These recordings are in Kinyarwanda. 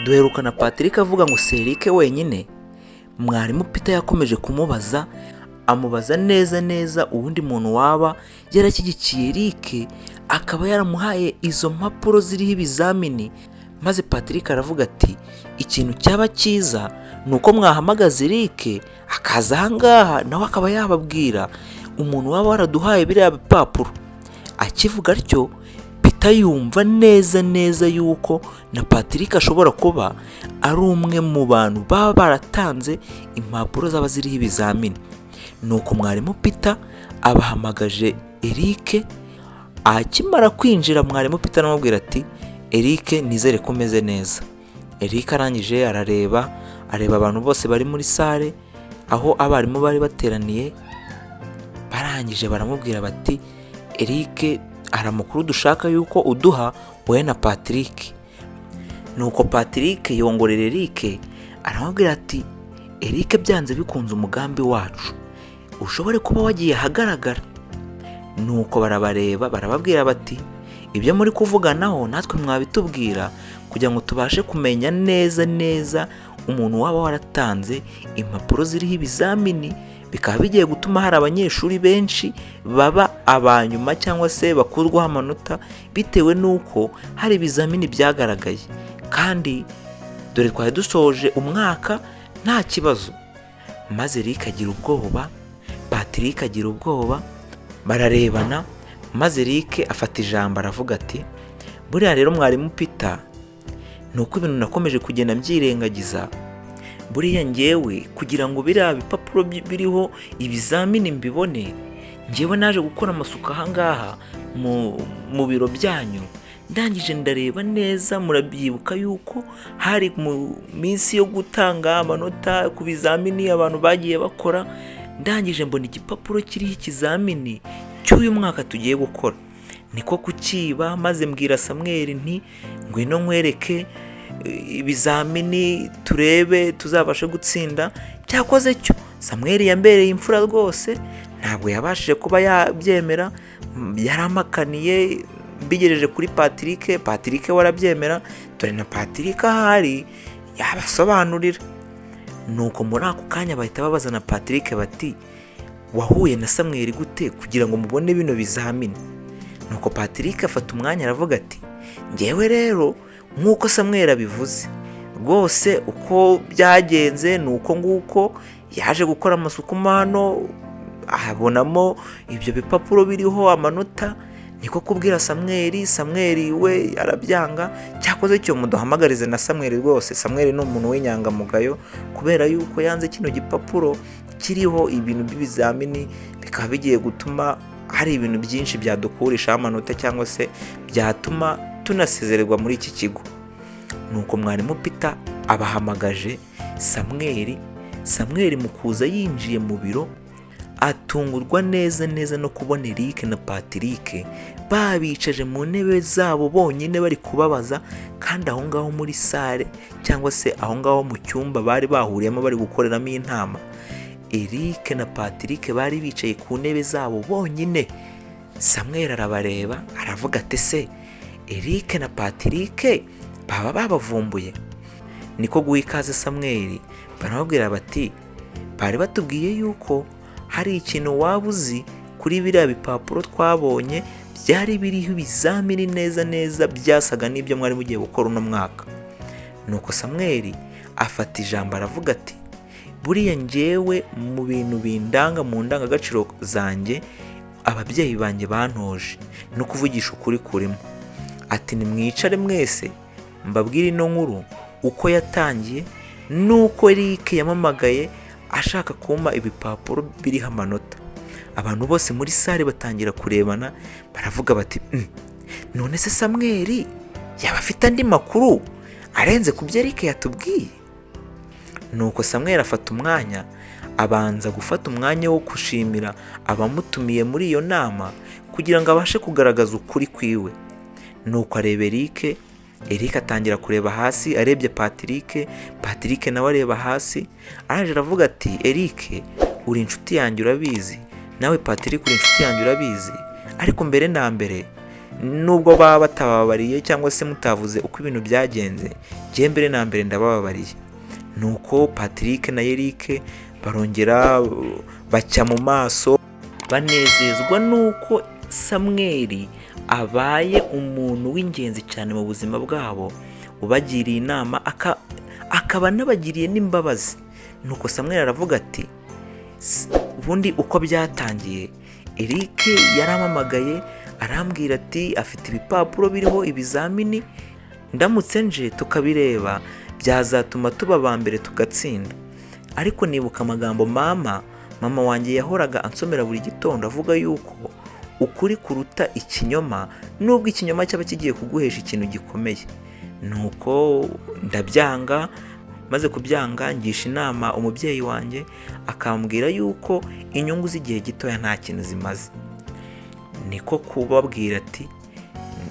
Duherukana Patrick avuga ngo Serike wenyine. Mwarimu Peter yakomeje kumubaza, amubaza neza ubundi muntu waba yarashyigikiye Eric akaba yaramuhaye izo mpapuro ziriho ibizamini. Maze Patrick aravuga ati ikintu cyaba cyiza nuko mwahamagaza Eric akaza ahangaha nawe akaba yababwira umuntu waba waraduhaye biriya bipapuro. Akivuga atyo Peter yumva neza yuko na Patrick ashobora kuba ari umwe mu bantu baba baratanze impapuro zaba ziriho ibizamini. Nuko mwarimu Peter abahamagaje Eric. Akimara kwinjira mwarimu Peter aramubwira ati Eric nizere ko umeze neza. Eric arangije arareba abantu bose bari muri sale aho abarimu bari bateraniye. Barangije baramubwira bati Eric aramakuru dushaka yuko uduha wowe na Patrick. Nuko Patrick yongorera Eric aramubwira ati Eric byanze bikunze umugambi wacu ushobore kuba wagiye ahagaragara. Nuko barabareba barababwira bati ibyo muri kuvuganaho natwe mwabitubwira kugira ngo tubashe kumenya neza umuntu waba waratanze impapuro ziriho ibizamini. Bikaba bigiye gutuma hari abanyeshuri benshi baba abanyuma cyangwa se bakurwaho amanota bitewe nuko hari ibizamini byagaragaye, kandi dore twari dusoje umwaka nta kibazo. Maze Eric agira ubwoba, Patrick agira ubwoba, bararebana. Maze Eric afata ijambo aravuga ati buriya rero mwarimu Peter nuko ibintu nakomeje kugenda mbyirengagiza. Buriya ngewe kugira ngo biriya bipapuro biriho ibizamini mbibone, ngewe naje gukora amasuku ahangaha mu biro byanyu. Ndangije ndareba neza, murabyibuka yuko hari mu minsi yo gutanga amanota ku bizamini abantu bagiye bakora. Ndangije mbona igipapuro kiriho ikizamini cy'uyu mwaka tugiye gukora, niko kukiba. Maze mbwira Samuel nti ngwino nkwereke ibizamini turebe tuzabashe gutsinda. Cyakoze cyo Samuel yambereye imfura rwose, ntabwo yabashije kuba yabyemera, yaramakaniye. Bigereje kuri Patrick warabyemera, dore na Patrick ahari yabasobanurira. Nuko muri ako kanya bahita babaza na Patrick bati wahuye na Samuel gute kugira ngo mubone bino bizamini? Nuko Patrick afata umwanya aravuga ati ngewe rero nk'uko Samuel abivuze rwose uko byagenze nuko nguko yaje gukora amasuku hano ahabonamo ibyo bipapuro biriho amanota, niko kubwira Samuel we arabyanga. Cyakoze cyo muduhamagarize na Samuel rwose. Samuel ni umuntu w'inyangamugayo kubera yuko yanze kino gipapuro kiriho ibintu by'ibizamini, bikaba bigiye gutuma hari ibintu byinshi byadukurisha amanota cyangwa se byatuma tunasezererwa muri iki kigo. Nuko mwarimu Peter abahamagaje Samuel mu kuza yinjiye mu biro atungurwa neza no kubona Eric na Patrick babicaje mu ntebe zabo bonyine bari kubabaza, kandi aho ngaho muri sale cyangwa se aho ngaho mu cyumba bari bahuriyemo bari gukoreramo inama. Eric na Patrick bari bicaye ku ntebe zabo bonyine. Samuel arabareba aravuga ati se Eric na Patrick baba babavumbuye? Niko guha ikaze Samuel, baramubwira bati bari batubwiye yuko hari ikintu waba uzi kuri biriya bipapuro twabonye byari biriho ibizamini neza byasaga n'ibyo mwari mugiye gukora uno mwaka. Nuko Samuel afata ijambo aravuga ati buriya ngewe mu bintu bindanga mu ndangagaciro zanjye ababyeyi banjye bantoje no kuvugisha ukuri kurimo. Ati nimwicare mwese mbabwire ino nkuru uko yatangiye, nuko Eric yamamagaye ashaka kuma ibipapuro biriho amanota. Abantu bose muri sale batangira kurebana baravuga bati none se Samuel yaba afite andi makuru arenze ku byo Eric yatubwiye? Nuko Samuel afata umwanya, abanza gufata umwanya wo gushimira abamutumiye muri iyo nama kugira ngo abashe kugaragaza ukuri kwiwe. Nuko areba Eric atangira kureba hasi, arebye Patrick nawe areba hasi. Araje aravuga ati Eric uri inshuti yanjye urabizi, nawe Patrick uri inshuti yanjye urabizi, ariko mbere na mbere nubwo baba batababariye cyangwa se mutavuze uko ibintu byagenze, njye mbere na mbere ndababariye. Nuko Patrick na Eric barongera bacya mu maso banezezwa nuko Samweli abaye umuntu w'ingenzi cyane mu buzima bwabo, ubagiriye inama akaba anabagiriye n'imbabazi. Nuko Samweli aravuga ati, ubundi uko byatangiye, Eric yarampamagaye arambwira ati afite ibipapuro biriho ibizamini, ndamutse nje tukabireba byazatuma tuba aba mbere tugatsinda. Ariko nibuka amagambo mama wanjye yahoraga ansomera buri gitondo avuga yuko ukuri kuruta ikinyoma, nubwo ikinyoma cyaba kigiye kuguhesha ikintu gikomeye. Nuko ndabyanga, maze kubyanga ngisha inama umubyeyi wanjye akambwira yuko inyungu z'igihe gitoya nta kintu zimaze. Niko kubabwira ati,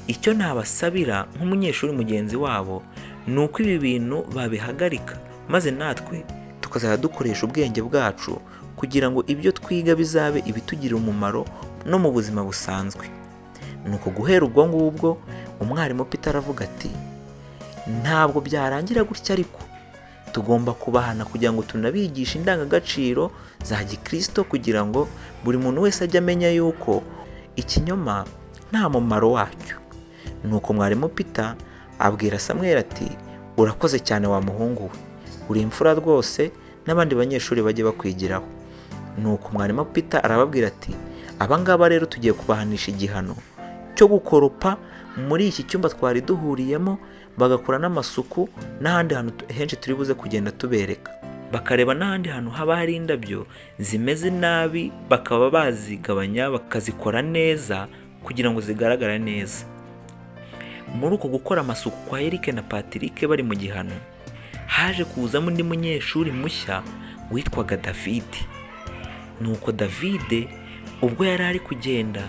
icyo nabasabira nk'umunyeshuri mugenzi wabo ni uko ibi bintu babihagarika, maze natwe tukazajya dukoresha ubwenge bwacu kugira ngo ibyo twiga bizabe ibitugirira umumaro no mu buzima busanzwe. Nuko guhera ubwo ngubwo umwarimu Peter aravuga ati, ntabwo byarangira gutya, ariko tugomba kubahana kugira ngo tunabigishe indangagaciro za gikristo kugira ngo buri muntu wese ajye amenya yuko ikinyoma nta mumaro wacyo. Nuko mwarimu Peter abwira Samweli ati, urakoze cyane wa muhungu we, uri imfura rwose, n'abandi banyeshuri bajye bakwigiraho. Nuko mwarimu Peter arababwira ati, abangaba rero tugiye kubahanisha igihano cyo gukoropa muri iki cyumba twari duhuriyemo, bagakora n'amasuku n'ahandi hantu henshi turi buze kugenda tubereka, bakareba n'ahandi hantu haba hari indabyo zimeze nabi, bakaba bazigabanya bakazikora neza kugira ngo zigaragare neza. Muri uko gukora amasuku kwa Eric na Patrick bari mu gihano, haje kuzamo undi munyeshuri mushya witwaga David. Nuko David ubwo yari ari kugenda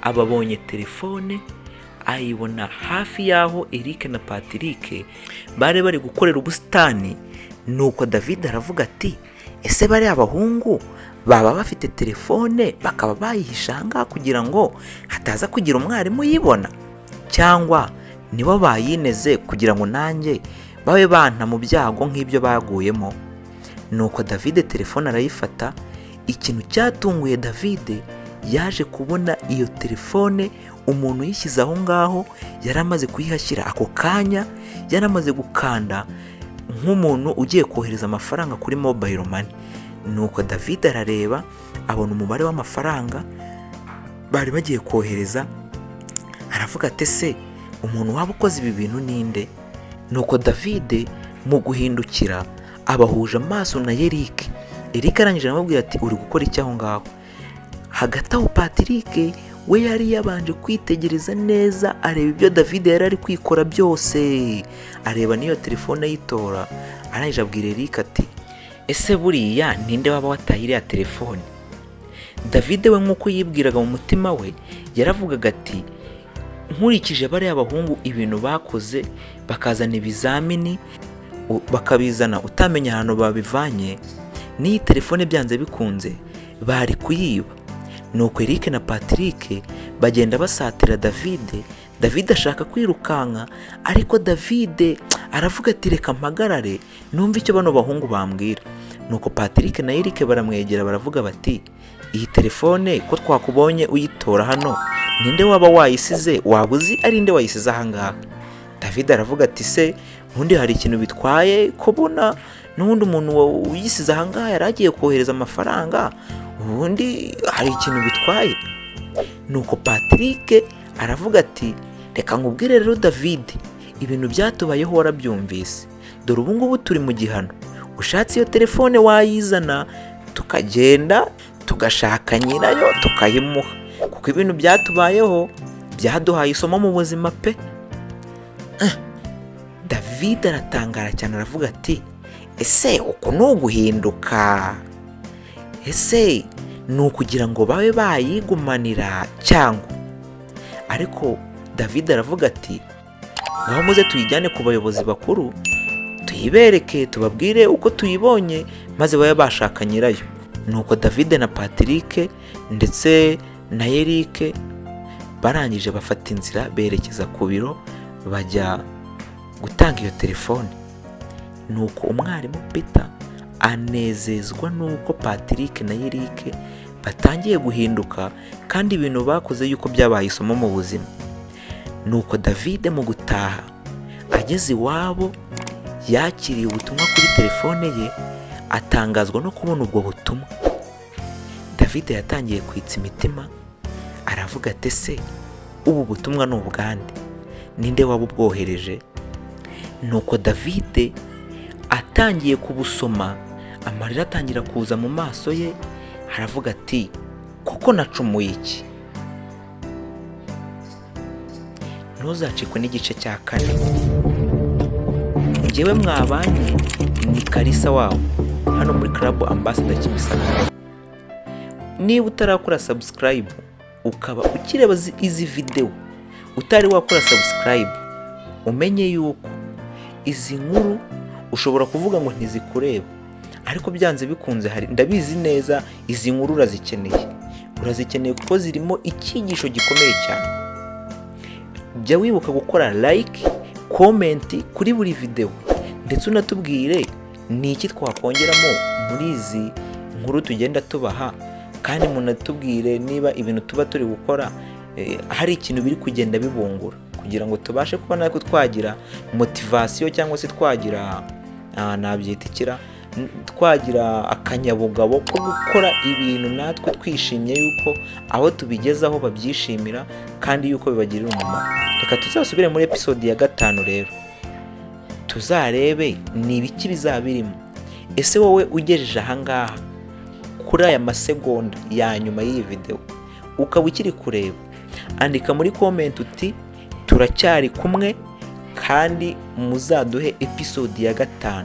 ababonye telefone, ayibona hafi y'aho Eric na Patrick bari bari gukorera ubusitani. Nuko David aravuga ati, ese bari abahungu baba bafite telefone bakaba bayihishanga kugira ngo hataza kugira umwarimu yibona, cyangwa nibo bayineze kugira ngo nanjye babe banta mu byago nk'ibyo baguyemo? Nuko David telefone arayifata. Ikintu cyatunguye David, yaje kubona iyo telefone umuntu yishyize aho ngaho yaramaze kuyihashyira ako kanya, yaramaze gukanda nk'umuntu ugiye kohereza amafaranga kuri mobile money. Nuko David arareba abona umubare w'amafaranga bari bagiye kohereza, aravuga ati, se umuntu waba ukoze ibi bintu ninde? Nuko David mu guhindukira abahuje amaso na Eric. Eric arangije aramubwira ati, uri gukora iki aho ngaho? Hagati aho Patrick we yari yabanje kwitegereza neza, areba ibyo David yari ari kwikora byose, areba n'iyo telefone yitora. Arangije abwira Eric ati, ese buriya ninde waba wataye iriya telefone? David we nk'uko yibwiraga mu mutima we yaravugaga ati, nkurikije bariya abahungu ibintu bakoze, bakazana ibizamini bakabizana utamenya ahantu babivanye, n'iyi telefone byanze bikunze bari kuyiba. Nuko Eric na Patrick bagenda basatira David ashaka kwirukanka, ariko David aravuga ati, reka mpagarare numva icyo bano bahungu bambwira. Nuko Patrick na Eric baramwegera baravuga bati, iyi telefone ko twakubonye uyitora hano, ninde waba wayisize? Waba uzi ari nde wayisize aha ngaha? David aravuga ati, se ubundi hari ikintu bitwaye ko bona n'ubundi umuntu uyisize aha ngaha yari agiye kohereza amafaranga, ubundi hari ikintu bitwaye? Nuko Patrick aravuga ati, reka nkubwire rero David, ibintu byatubayeho warabyumvise, dore ubu ngubu turi mu gihano, ushatse iyo telefone wayizana tukagenda tugashaka nyirayo tukayimuha, kuko ibintu byatubayeho byaduhaye isomo mu buzima pe. David aratangara cyane aravuga ati, ese uko ni uguhinduka? Ese ni ukugira ngo babe bayigumanira cyangwa? Ariko David aravuga ati, ngaho muze tuyijyane ku bayobozi bakuru, tuyibereke tubabwire uko tuyibonye, maze babe bashaka nyirayo. Nuko David na Patrick ndetse na Eric barangije bafata inzira berekeza ku biro bajya gutanga iyo telefone. Nuko umwarimu Peter anezezwa nuko Patrick na Eric batangiye guhinduka kandi ibintu bakoze yuko byabaye isomo mu buzima. Nuko David mu gutaha ageze iwabo yakiriye ubutumwa kuri telefone ye, atangazwa no kubona ubwo butumwa. David yatangiye kwitsa imitima, aravuga ati se ubu butumwa ni ubwande, ninde wabubwohereje? Nuko David atangiye kubusoma, amarira atangira kuza mu maso ye, aravuga ati koko nacumuye iki? Ntuzacikwe n'igice cya 4. Njyewe mwabanye ni Kalisa wabo hano muri Club Ambassador Kimisagara. Niba utarakora subscribe ukaba ukireba izi video utari wakora subscribe, umenye yuko izi nkuru ushobora kuvuga ngo ntizikureba, ariko byanze bikunze hari ndabizi neza izi nkuru urazikeneye kuko zirimo icyigisho gikomeye cyane. Jya wibuka gukora like, comment kuri buri video, ndetse unatubwire ni iki twakongeramo muri izi nkuru tugenda tubaha, kandi munatubwire niba ibintu tuba turi gukora hari ikintu biri kugenda bibungura, kugira ngo tubashe kuba natwe twagira motivation cyangwa se twagira twagira akanyabugabo ko gukora ibintu natwe twishimye yuko aho tubigezaho babyishimira kandi yuko bibagirira umumaro. Reka tuzasubire muri episode ya 5 rero, tuzarebe ni ibiki bizabirimo. Ese wowe ugejeje ahangaha kuri aya masegonda ya nyuma y'iyi video ukaba ukiri kureba, andika muri comment uti turacyari kumwe kandi muzaduhe episode ya 5.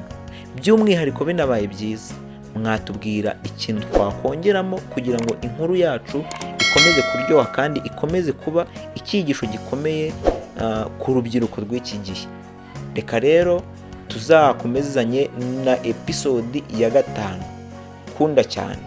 By'umwihariko binabaye byiza mwatubwira ikintu twakongeramo kugira ngo inkuru yacu ikomeze kuryoha kandi ikomeze kuba icyigisho gikomeye ku rubyiruko rw'iki gihe. Reka rero tuzakomezanye na episode ya 5. Kunda cyane.